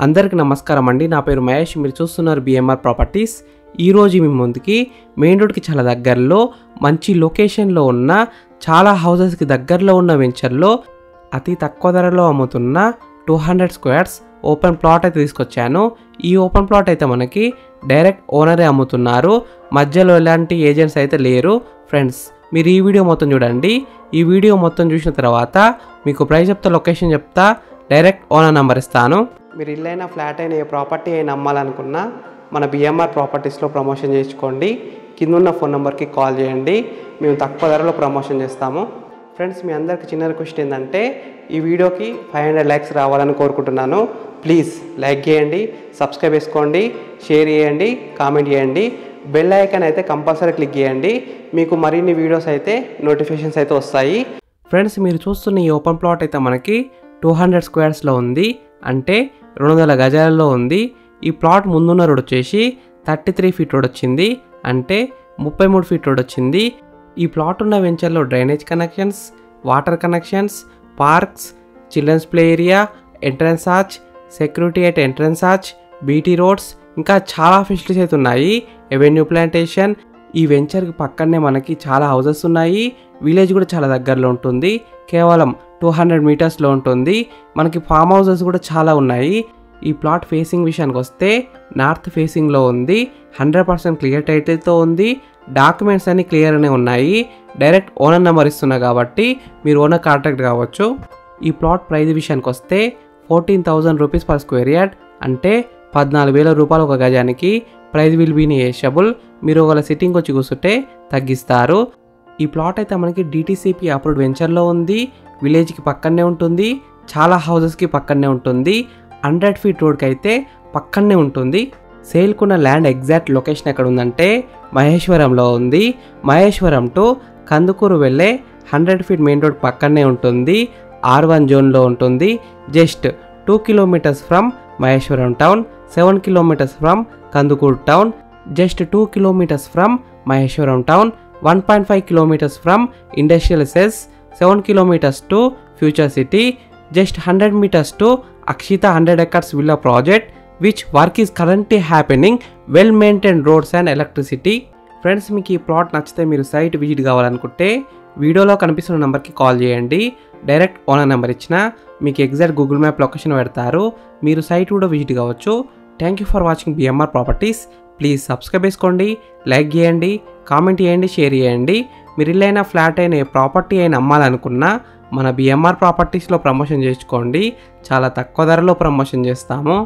అందరికీ నమస్కారం అండి. నా పేరు మహేష్. మీరు చూస్తున్నారు బిఎంఆర్ ప్రాపర్టీస్. ఈరోజు మీ ముందుకి మెయిన్ రోడ్కి చాలా దగ్గరలో మంచి లొకేషన్లో ఉన్న చాలా హౌసెస్కి దగ్గరలో ఉన్న వెంచర్లో అతి తక్కువ ధరలో అమ్ముతున్న 200 స్క్వేర్స్ ఓపెన్ ప్లాట్ అయితే తీసుకొచ్చాను. ఈ ఓపెన్ ప్లాట్ అయితే మనకి డైరెక్ట్ ఓనరే అమ్ముతున్నారు. మధ్యలో ఎలాంటి ఏజెంట్స్ అయితే లేరు. ఫ్రెండ్స్, మీరు ఈ వీడియో మొత్తం చూడండి. ఈ వీడియో మొత్తం చూసిన తర్వాత మీకు ప్రైస్ చెప్తా, లొకేషన్ చెప్తా, డైరెక్ట్ ఓనర్ నెంబర్ ఇస్తాను. మీరు ఇల్లైనా ఫ్లాట్ అయినా ఏ ప్రాపర్టీ అయినా అమ్మాలనుకున్నా మన బిఎంఆర్ ప్రాపర్టీస్లో ప్రమోషన్ చేసుకోండి. కింద ఉన్న ఫోన్ నెంబర్కి కాల్ చేయండి. మేము తక్కువ ధరలో ప్రమోషన్ చేస్తాము. ఫ్రెండ్స్, మీ అందరికి చిన్న రిక్వెస్ట్ ఏంటంటే ఈ వీడియోకి 500 లైక్స్ రావాలని కోరుకుంటున్నాను. ప్లీజ్ లైక్ చేయండి, సబ్స్క్రైబ్ చేసుకోండి, షేర్ చేయండి, కామెంట్ చేయండి. బెల్ ఐకాన్ అయితే కంపల్సరీ క్లిక్ చేయండి. మీకు మరిన్ని వీడియోస్ అయితే నోటిఫికేషన్స్ అయితే వస్తాయి. ఫ్రెండ్స్, మీరు చూస్తున్న ఈ ఓపెన్ ప్లాట్ అయితే మనకి 200 స్క్వేర్స్లో ఉంది, అంటే 200 గజాలలో ఉంది. ఈ ప్లాట్ ముందున్న రోడ్ వచ్చేసి 33 ఫీట్ రోడ్ వచ్చింది, అంటే 33 ఫీట్ రోడ్ వచ్చింది. ఈ ప్లాట్ ఉన్న వెంచర్లో drainage connections, water connections, parks, children's play area, entrance arch, security at entrance arch, BT roads, ఇంకా చాలా ఫెసిలిటీస్ అయితే ఉన్నాయి. Avenue plantation. ఈ వెంచర్కి పక్కనే మనకి చాలా హౌసెస్ ఉన్నాయి. విలేజ్ కూడా చాలా దగ్గరలో ఉంటుంది. కేవలం 200 మీటర్స్లో ఉంటుంది. మనకి ఫామ్ హౌసెస్ కూడా చాలా ఉన్నాయి. ఈ ప్లాట్ ఫేసింగ్ విషయానికి వస్తే నార్త్ ఫేసింగ్లో ఉంది. 100% క్లియర్ టైటిల్తో ఉంది. డాక్యుమెంట్స్ అన్ని క్లియర్గానే ఉన్నాయి. డైరెక్ట్ ఓనర్ నెంబర్ ఇస్తున్నా కాబట్టి మీరు ఓనర్ కాంటాక్ట్ కావచ్చు. ఈ ప్లాట్ ప్రైస్ విషయానికి వస్తే 14,000 రూపీస్ పర్ స్క్వేర్ యార్డ్, అంటే 14,000 రూపాయలు ఒక గజానికి. Price will be negotiable. మీరు ఒకవేళ సిట్టింగ్ వచ్చి కూర్చుంటే తగ్గిస్తారు. ఈ ప్లాట్ అయితే మనకి డిటీసీపీ అప్రూవ్డ్ వెంచర్లో ఉంది. విలేజ్కి పక్కనే ఉంటుంది. చాలా హౌసెస్కి పక్కనే ఉంటుంది. 100 ఫీట్ రోడ్కి అయితే పక్కనే ఉంటుంది. సేల్కున్న ల్యాండ్ ఎగ్జాక్ట్ లొకేషన్ ఎక్కడ ఉందంటే మహేశ్వరంలో ఉంది. మహేశ్వరం టు కందుకూరు వెళ్ళే 100 ఫీట్ మెయిన్ రోడ్ పక్కనే ఉంటుంది. R1 జోన్లో ఉంటుంది. Just 2 kilometres from Maheshwaram town, 7 kilometres from Kandukur town, just 2 kilometres from Maheshwaram town, 1.5 kilometers from industrial cells, 7 kilometers to future city, just 100 meters to Akshita 100 acres villa project, which work is currently happening, well maintained roads and electricity. Friends, మీకు ఈ plot నచ్చితే మీరు site visit కావాలనుకుంటే వీడియోలో కనిపిస్తున్న నెంబర్కి call చేయండి. Direct owner number ఇచ్చిన మీకు ఎగ్జాక్ట్ గూగుల్ మ్యాప్ లొకేషన్ పెడతారు. మీరు సైట్ కూడా విజిట్ కావచ్చు. Thank you for watching BMR properties. Please subscribe చేసుకోండి, లైక్ చేయండి, కామెంట్ చేయండి, షేర్ చేయండి. మీరు ఇల్లైనా ఫ్లాట్ అయినా ఏ ప్రాపర్టీ అయినా అమ్మాలనుకున్నా మన బిఎంఆర్ ప్రాపర్టీస్లో ప్రమోషన్ చేసుకోండి. చాలా తక్కువ ధరలో ప్రమోషన్ చేస్తాము.